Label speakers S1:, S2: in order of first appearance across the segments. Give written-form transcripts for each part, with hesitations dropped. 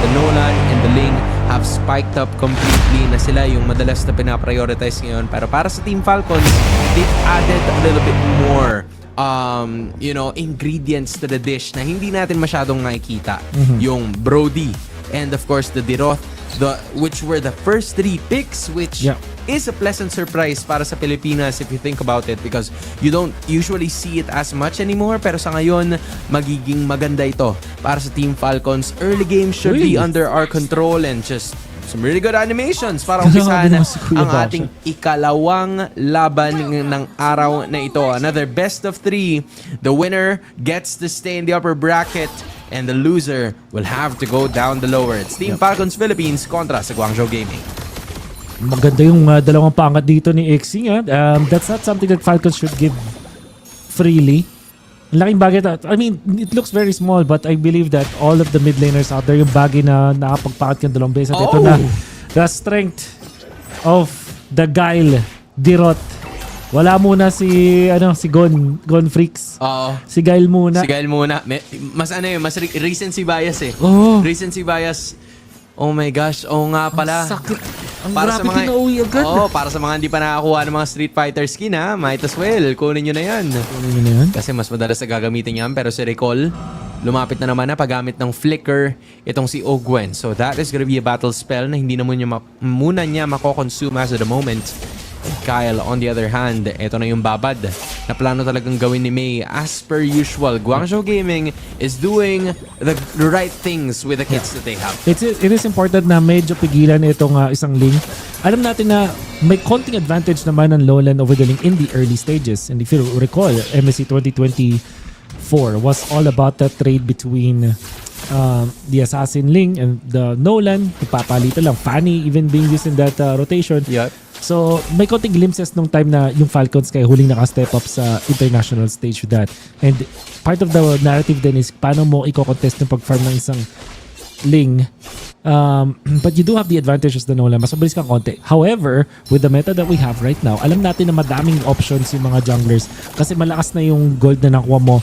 S1: the Nolan and the Ling have spiked up completely na sila yung madalas na pinaprioritize ngayon. Pero para sa Team Falcons, they've added a little bit more ingredients to the dish na hindi natin masyadong nakikita. Yung Brody and of course the Diroth, which were the first 3 picks, which is a pleasant surprise para sa Pilipinas if you think about it, because you don't usually see it as much anymore. Pero sa ngayon, magiging maganda ito para sa Team Falcons. Early game should be under our control and just some really good animations para umpisahan ang ating ikalawang laban ng araw na ito. Another best of 3. The winner gets to stay in the upper bracket and the loser will have to go down the lower. It's Team Falcons Philippines kontra sa Guangzhou Gaming.
S2: Maganda yung dalawang pangat dito ni Xing. That's not something that Falcons should give freely. Laking bagay. I mean, it looks very small, but I believe that all of the mid laners out there, yung bagay na nakapagpakat yung dalawang beses. Ito na, the strength of the Guile, Diroth. Wala muna si Gon Freaks. Si Guile muna.
S1: Mas recency bias eh. Recency bias. Oh my gosh, nga pala.
S2: Ang sakit. Ang
S1: para
S2: grabe pinauwi agad.
S1: Para sa mga hindi pa nakakuha ng mga Street Fighter skin might as well, kunin nyo na yan. Kasi mas madalas na gagamitin yan. Pero si Recall, lumapit na naman na paggamit ng Flicker itong si Ogwen. So that is gonna be a battle spell na hindi naman muna niya mako-consume as of the moment. Kyle, on the other hand, ito na yung babad na plano talagang gawin ni May. As per usual, Guangzhou Gaming is doing the right things with the kits that they have.
S2: It is important na medyo pigilan itong isang Ling. Alam natin na may konting advantage naman ng lowland over the Ling in the early stages. And if you recall, MSC 2024 was all about that trade between the Assassin Ling and the Nolan. Nagpapalitan lang. Fanny even being used in that rotation. So, may konting glimpses nung time na yung Falcons kaya huling naka-step up sa international stage with that. And part of the narrative din is paano mo i-contest yung pag-farm ng isang Ling. But you do have the advantages na Nolan. Mas mabilis kang konti. However, with the meta that we have right now, alam natin na madaming options yung mga junglers kasi malakas na yung gold na nakuha mo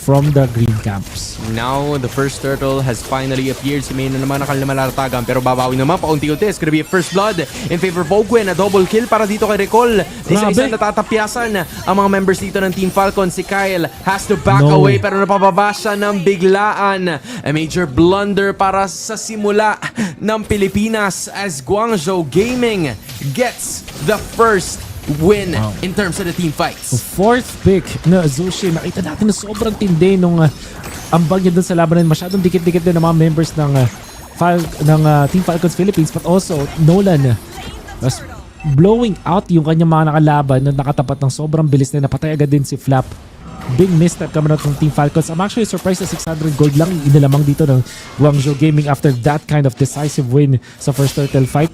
S2: from the green camps.
S1: Now, the first turtle has finally appeared. Si May na naman nakalimalatagan pero babawi naman paunti-unti. It's gonna be a first blood in favor of Ogwen. A double kill para dito kay Recall. Isa-isa natatapyasan ang mga members dito ng Team Falcon. Si Kyle has to back away pero napababa siya ng biglaan. A major blunder para sa simula ng Pilipinas as Guangzhou Gaming gets the first win in terms of the team fights.
S2: Fourth pick na Zushi. Nakita natin na sobrang tindi nung ambag niya dun sa labanan. Masyadong dikit-dikit din ng mga members ng Team Falcons Philippines, but also Nolan was blowing out yung kanyang mga nakalaban na nakatapat ng sobrang bilis na napatay agad din si Flap. Big misstep coming out from Team Falcons. I'm actually surprised na 600 gold lang inilamang dito ng Guangzhou Gaming after that kind of decisive win sa first turtle fight.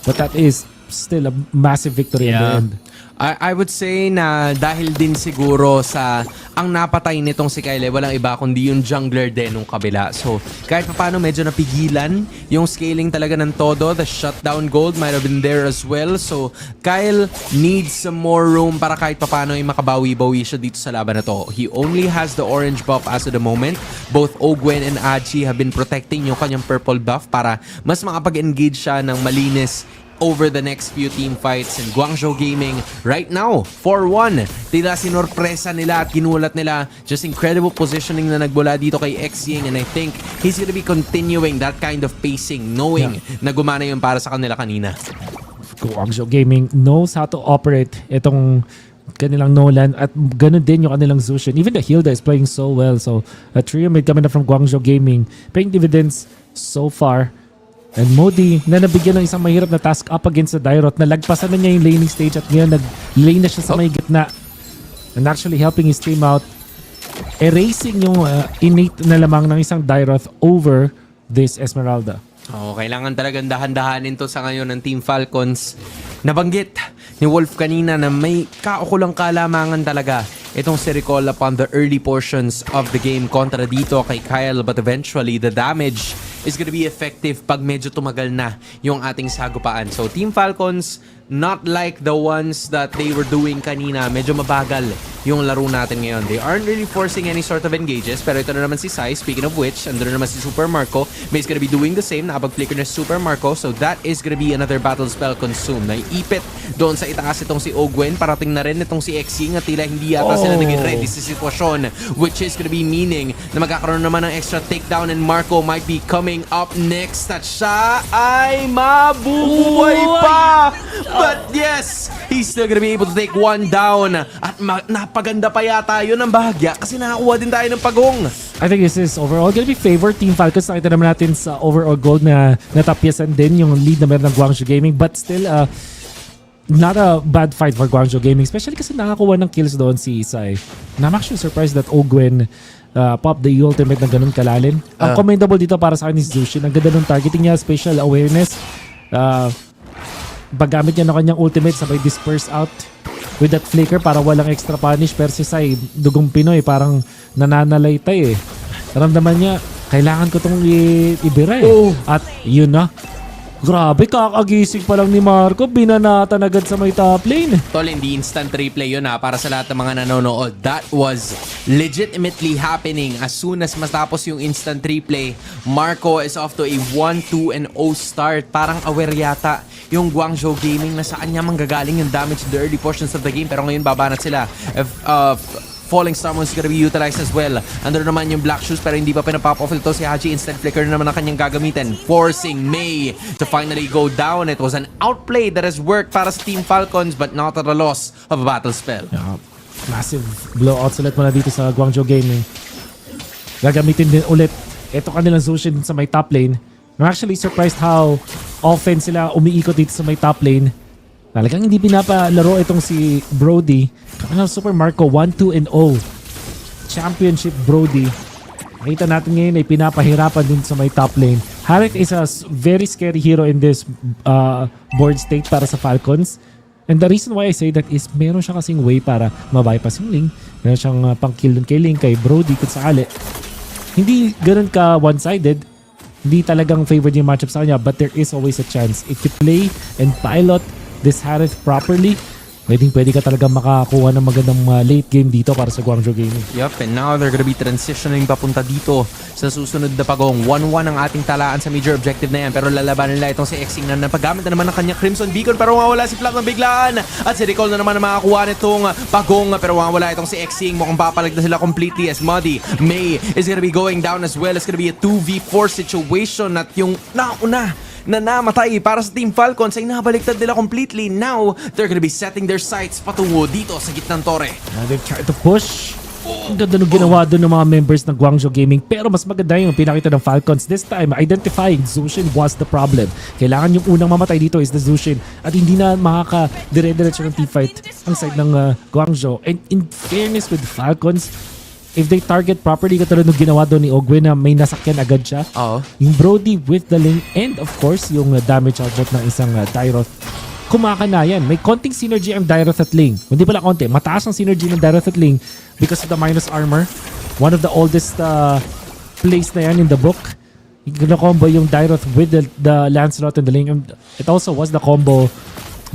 S2: But that is still a massive victory in the end.
S1: I would say na dahil din siguro sa ang napatay nitong si Kyle, walang iba kundi yung jungler din nung kabila. So kahit paano medyo napigilan yung scaling talaga ng todo. The shutdown gold might have been there as well. So Kyle needs some more room para kahit paano ay makabawi-bawi siya dito sa laban na to. He only has the orange buff as of the moment. Both Ogwen and Achi have been protecting yung kanyang purple buff para mas makapag-engage siya ng malinis over the next few team fights. And Guangzhou Gaming right now 4-1, tila sinorpresa nila at ginulat nila. Just incredible positioning na nagbula dito kay Xing, and I think he's gonna be continuing that kind of pacing knowing na gumana yun para sa kanila kanina.
S2: Guangzhou Gaming knows how to operate itong kanilang Nolan at ganun din yung kanilang Zushin. Even the Hilda is playing so well. So a trio mid coming up from Guangzhou Gaming paying dividends so far. And Modi na nabigyan ng isang mahirap na task up against the Diroth. Nalagpasan na niya yung laning stage at ngayon nag-lane na siya sa may gitna. And actually helping his team out. Erasing yung innate na lamang ng isang Diroth over this Esmeralda.
S1: Kailangan talagang dahan-dahanin to sa ngayon ng Team Falcons. Nabanggit ni Wolf kanina na may kaukulang kalamangan talaga itong si Recall upon the early portions of the game kontra dito kay Kyle, but eventually the damage is gonna be effective pag medyo tumagal na yung ating sagupaan. So Team Falcons, not like the ones that they were doing kanina, medyo mabagal yung laro natin ngayon. They aren't really forcing any sort of engages, pero ito na naman si Sai. Speaking of which, andun na naman si Super Marco. May's gonna be doing the same. Nakapag-flicker na si Super Marco, so that is gonna be another battle spell consume. Naiipit doon sa itaas itong si Ogwen. Parating na rin itong si Xing at tila hindi yata sila naging ready sa sitwasyon, which is gonna be meaning na magkakaroon naman ng extra takedown and Marco might be coming up next at siya ay mabubuhay pa! But yes, he's still gonna be able to take one down at napaganda pa yata yun ang bahagya kasi nakakuha din tayo ng pagong.
S2: I think this is overall gonna be favor Team Falcons. Nakita naman natin sa overall gold na natapyasan din yung lead na meron ng Guangzhou Gaming, but still not a bad fight for Guangzhou Gaming, especially kasi nakakuha ng kills doon si Isai. And I'm actually surprised that Ogwen pop the ultimate na ganun kalalim. Ang commendable dito para sa akin is Zushin. Ang ganda ng targeting niya, spatial awareness. Paggamit niya ng kanyang ultimate, sabay disperse out with that flicker para walang extra punish. Pero si Sai, dugong Pinoy, parang nananalaytay eh. Naramdaman niya, kailangan ko itong ibira eh. At yun na. Grabe, kakagising pa lang ni Marco, binanatan agad sa may top lane.
S1: Tol, hindi instant replay yun ha, para sa lahat ng mga nanonood. That was legitimately happening. As soon as matapos yung instant replay, Marco is off to a 1-2-0 start. Parang aware yata yung Guangzhou Gaming na saan niya manggagaling yung damage in the early portions of the game. Pero ngayon babanat sila. Falling Star Moon is gonna be utilized as well. Andun naman yung Black Shoes pero hindi pa pinapop off ito si Haji. Instant flicker naman ang kanyang gagamitin, forcing May to finally go down. It was an outplay that has worked para sa Team Falcons but not at the loss of a battle spell.
S2: Massive blowouts ulit mula dito sa Guangzhou Gaming. Gagamitin din ulit ito kanilang Zushin sa may top lane. I'm actually surprised how often sila umiikot dito sa may top lane. Talagang hindi pinapalaro itong si Brody. Super Marco 1-2-0. Championship Brody. Nakita natin ngayon ay pinapahirapan din sa may top lane. Harith is a very scary hero in this board state para sa Falcons. And the reason why I say that is meron siya kasing way para mabypass yung Ling. Meron siyang pang-kill dun kay Ling, kay Brody kung sakali. Hindi ganun ka one-sided. Hindi talagang favored yung matchup sa kanya, but there is always a chance. If you play and pilot this Harith properly, pwede ka talaga makakuha ng magandang late game dito para sa Guangzhou Gaming.
S1: Yup, and now they're gonna be transitioning papunta dito sa susunod na pagong. 1-1 ang ating talaan sa major objective na yan, pero lalabanan nila itong si Xing na napaggamit na naman ng kanyang Crimson Beacon pero mawala si Flap ng biglaan at si Recall na naman na makakuha nitong pagong pero mawala itong si Xing. Mukhang papalag na sila completely as Muddy May is gonna be going down as well. It's gonna be a 2v4 situation at yung nauna na namatay para sa Team Falcons ay nabaliktad nila completely. Now, they're gonna be setting their sights patungo dito sa gitnang tore.
S2: They've tried to push. Ang ganda nung ginawa doon ng mga members ng Guangzhou Gaming. Pero mas maganda yung pinakita ng Falcons. This time, identifying Zushin was the problem. Kailangan yung unang mamatay dito is the Zushin. At hindi na makaka-dire-diretso ng teamfight ang side ng Guangzhou. And in fairness with Falcons, if they target properly, katulad nung ginawa doon ni Ogwen na may nasakyan agad siya. Yung Brody with the Ling and of course yung damage output ng isang Dyroth. Kumakanayan. May konting synergy ang Dyroth at Ling. Hindi pala konti. Mataas ang synergy ng Dyroth at Ling because of the minus armor. One of the oldest plays na yan in the book. Gina-combo yung Dyroth with the Lancelot and the Ling. It also was the combo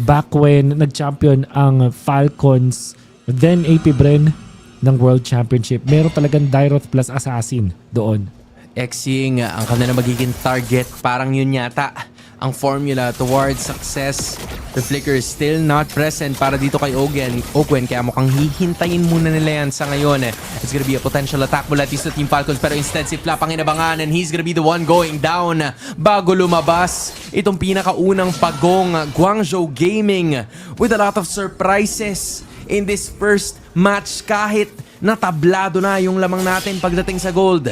S2: back when nag-champion ang Falcons, then AP Bren ng World Championship. Meron talagang Dyroth plus Assassin doon.
S1: Xing, ang kanilang magiging target, parang yun yata ang formula towards success. The flicker is still not present para dito kay Ogwen, kaya mukhang hihintayin muna nila yan sa ngayon. It's gonna be a potential attack mula dito sa Team Falcons pero instead si Flap ang inabangan and he's gonna be the one going down bago lumabas itong pinakaunang pagong Guangzhou Gaming with a lot of surprises in this first match kahit natablado na yung lamang natin pagdating sa gold.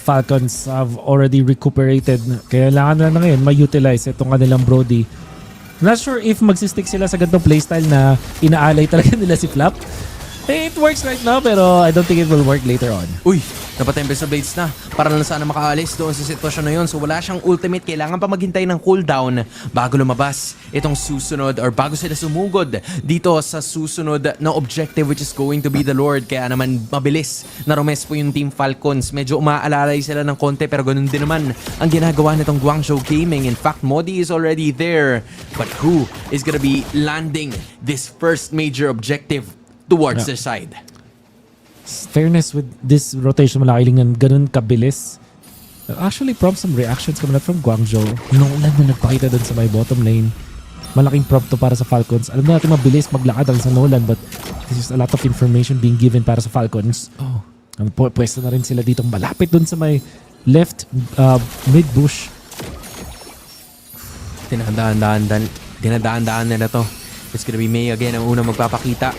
S2: Falcons have already recuperated. Kaya kailangan na ngayon ma-utilize itong kanilang Brody. Not sure if magsistick sila sa ganitong playstyle na inaalay talaga nila si Flap. It works right now, pero I don't think it will work later on.
S1: Uy, dapat Tempest of Blades na. Para lang sana makaalis doon sa sitwasyon na yun. So wala siyang ultimate. Kailangan pa maghintay ng cooldown bago lumabas itong susunod or bago sila sumugod dito sa susunod na objective, which is going to be the Lord. Kaya naman mabilis na rumes po yung Team Falcons. Medyo umaalalay sila ng konti, pero ganun din naman ang ginagawa nitong Guangzhou Gaming. In fact, Modi is already there. But who is gonna be landing this first major objective towards their side?
S2: Fairness with this rotation, malaki lang ganun kabilis. Actually, from some reactions coming out from Guangzhou, Nolan na nagpakita dun sa my bottom lane. Malaking prop to para sa Falcons. Alam natin mabilis maglakad ang sa Nolan, but this is a lot of information being given para sa Falcons. Pwesto na rin sila dito malapit dun sa may left mid bush.
S1: Dinadaan nila to. It's gonna be May again ang unang magpapakita.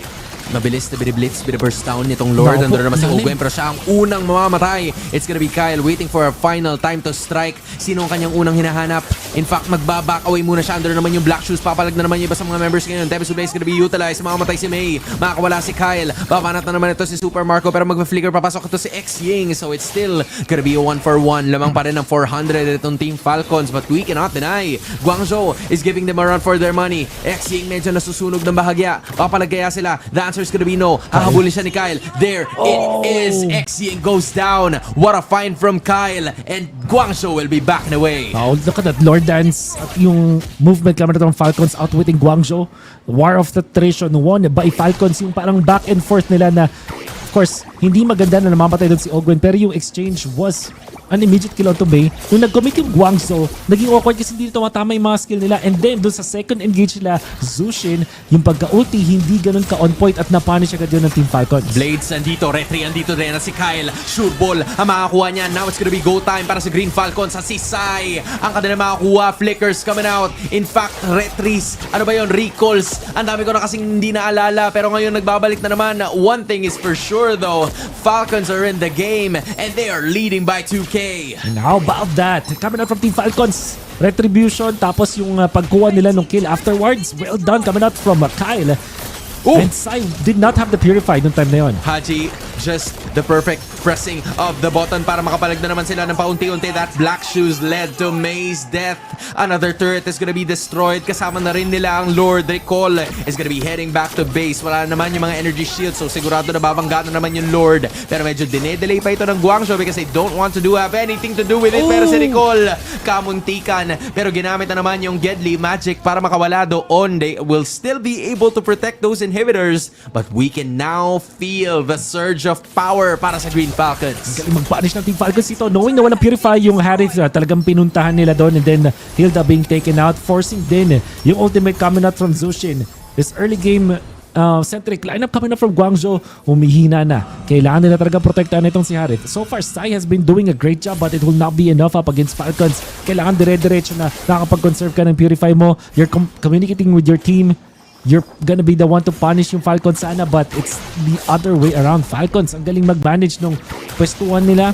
S1: Mabilis na biniblitz, biniburst down nitong Lord.
S2: Naku,
S1: Andun naman si
S2: lalim.
S1: Ogwen, pero siya ang unang mamamatay. It's gonna be Kyle waiting for a final time to strike. Sino ang kanyang unang hinahanap? In fact, magbaback away muna siya. Andun naman yung Black Shoes. Papalag na naman yung iba sa mga members ngayon. Tempest of Blades is gonna be utilized. Mamamatay si May. Makakawala si Kyle. Babanat na naman ito si Super Marco, pero magpa-flicker. Papasok ito si X-Ying. So it's still gonna be a 1-for-1. Lamang pa rin ng 400 itong Team Falcons. But we cannot deny, Guangzhou is giving them a run for their money. X-Ying medyo nasusunog ng bahagya. Papalag kaya sila. The answer is gonna be no. Hahabulin siya ni Kyle. There it is. X-Ying goes down. What a find from Kyle. And Guangzhou will be back in a way.
S2: Oh, look at that Lord Dance at yung movement kami ng Falcons outwitting Guangzhou. War of the Attrition won by Falcons, yung parang back and forth nila na of course hindi maganda na namamatay doon si Ogwen, pero yung exchange was an immediate kill onto Bay. Nung nag-commit yung Guangzhou, naging awkward kasi hindi tumatama yung mga skill nila, and then doon sa second engage nila, Zushin, yung pagka-ulti hindi ganun ka-on point at na-punish agad yun ng Team Falcons.
S1: Blades andito, Retri andito din na si Kyle. Sure ball ang makakuha niya. Now it's gonna be go time para sa Green Falcons. Sa si Sai ang kanila makakuha. Flickers coming out. In fact, Retris, ano ba yun? Recalls. Ang dami ko na kasing hindi naalala, pero ngayon nagbabalik na naman. One thing is for sure though, Falcons are in the game and they are leading by 2K.
S2: And how about that? Coming out from Team Falcons, Retribution, tapos yung pagkuha nila ng kill afterwards. Well done, coming out from Kyle.
S1: Ooh.
S2: And Sai did not have the Purify noong time na yun.
S1: Haji, just the perfect pressing of the button para makapalag na naman sila ng paunti-unti. That Black Shoes led to May's death. Another turret is gonna be destroyed. Kasama na rin nila ang Lord. Recall is gonna be heading back to base. Wala naman yung mga energy shields, so sigurado na babangga na naman yung Lord. Pero medyo dinedelay pa ito ng Guangzhou because they don't want to have anything to do with it. Pero si Recall, kamuntikan. Pero ginamit na naman yung Deadly Magic para makawala doon. They will still be able to protect those inhibitors, but we can now feel the surge of power para sa Green Falcons.
S2: Galing mag-punish ng Team Falcons ito, knowing na walang Purify yung Harith, talagang pinuntahan nila doon, and then Hilda being taken out, forcing din yung ultimate coming out from Zushin. This early game centric lineup coming up from Guangzhou, humihina na. Kailangan nila talaga protektahan itong si Harith. So far, Sai has been doing a great job, but it will not be enough up against Falcons. Kailangan dire-diretso na nakapag-conserve ka ng Purify mo. You're communicating with your team. You're gonna be the one to punish yung Falcons sana, but it's the other way around. Falcons, ang galing mag-manage nung pwestuhan nila.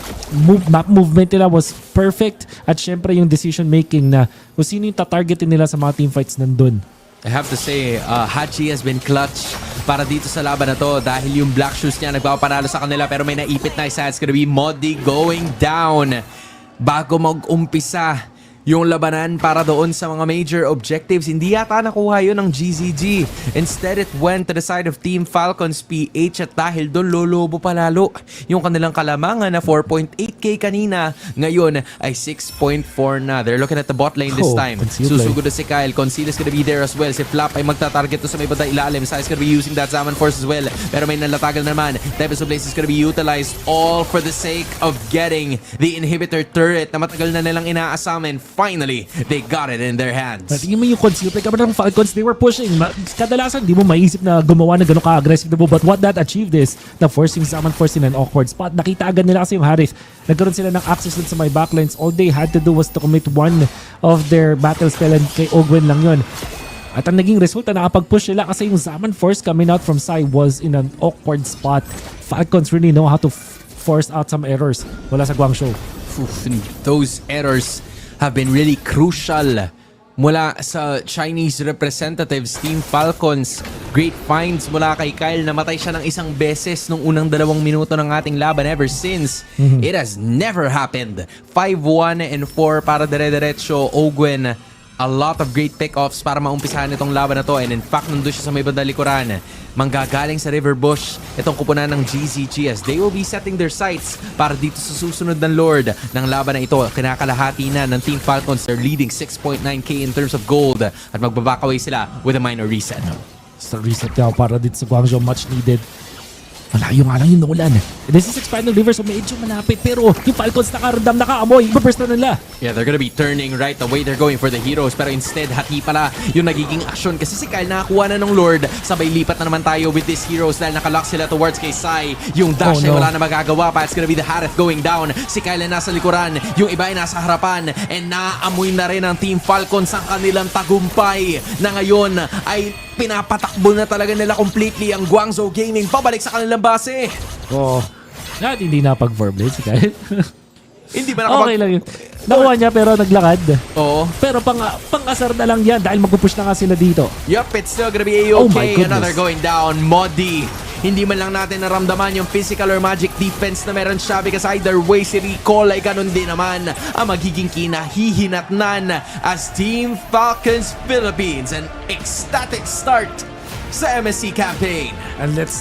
S2: Map movement nila was perfect. At syempre yung decision making na kung sino yung tatargetin nila sa mga teamfights nandun.
S1: I have to say, Hachi has been clutch para dito sa laban na to dahil yung Black Shoes niya nagpapanalo sa kanila, pero may naipit na isa. It's gonna be Modi going down bago mag-umpisa yung labanan para doon sa mga major objectives. Hindi yata nakuha yun ng GZG. Instead, it went to the side of Team Falcons PH, at dahil doon lolobo palalo yung kanilang kalamangan na 4.8k kanina. Ngayon ay 6.4 na. They're looking at the bot lane this time. Susugod na si Kyle. Conceal is gonna be there as well. Si Flap ay magtatarget to sa may banda ilalim. Sai is gonna be using that Zaman Force as well. Pero may nalatagal naman. Tempest of Blades is gonna be utilized all for the sake of getting the inhibitor turret na matagal na nilang inaasamin. Finally, they got it in their hands.
S2: Tingin mo yung conceal play kami ng Falcons, they were pushing. Kadalasan, di mo maisip na gumawa na gano'ng ka-aggressive na mo. But what that achieved is na forcing Zaman Force in an awkward spot. Nakita agad nila kasi yung Harith. Nagkaroon sila ng access dun sa my backlines. All they had to do was to commit one of their battle spell, and kay Ogwen lang yun. At ang naging resulta, nakapag-push sila kasi yung Zaman Force coming out from Sai was in an awkward spot. Falcons really know how to force out some errors wala sa Guangzhou.
S1: Those errors have been really crucial mula sa Chinese representatives, Team Falcons. Great finds mula kay Kyle. Namatay siya ng isang beses nung unang 2 minuto ng ating laban. Ever since, it has never happened. 5-1 and 4 para dire-diretso. Ogwen, a lot of great pick-offs para maumpisahan itong laban na to. And in fact, nandun siya sa may bandang likuran. Manggagaling sa River Bush itong kupunan ng GZG as they will be setting their sights para dito sa susunod ng Lord ng laban na ito. Kinakalahati na ng Team Falcons. They're leading 6.9k in terms of gold at magbaback away sila with a minor reset.
S2: Sa reset daw para dito sa Guangzhou, much needed. Malayo nga lang yung Nolan. This is Expanding River, so medyo malapit. Pero yung Falcons nakaramdam, nakaamoy. Ipaburst na nila.
S1: Yeah, they're gonna be turning right away. They're going for the heroes. Pero instead, hati pala yung nagiging aksyon. Kasi si Kyle nakakuha na ng Lord. Sabay lipat na naman tayo with these heroes dahil nakalock sila towards kay Sai. Yung dash ay wala na magagawa pa. It's gonna be the Harith going down. Si Kyle ay nasa likuran. Yung iba ay nasa harapan. And naamoy na rin ang Team Falcons ang kanilang tagumpay na ngayon ay pinapatakbo na talaga nila completely ang Guangzhou Gaming pabalik sa kanilang base.
S2: Hindi na pag-Vorblade si Kyle.
S1: Hindi ba nakapag...
S2: Okay lang yun. Nakuha niya pero naglakad.
S1: Oo.
S2: Pero pang-asar na lang yan dahil mag-push na nga sila dito.
S1: Yup, it's still gonna be
S2: Oh my
S1: A-okay.
S2: goodness.
S1: Another going down. Modi. Hindi man lang natin naramdaman yung physical or magic defense na meron siya because either way si Recall ay ganun din naman ang magiging kinahihinatnan as Team Falcons Philippines. An ecstatic start sa MSC campaign.
S2: And let's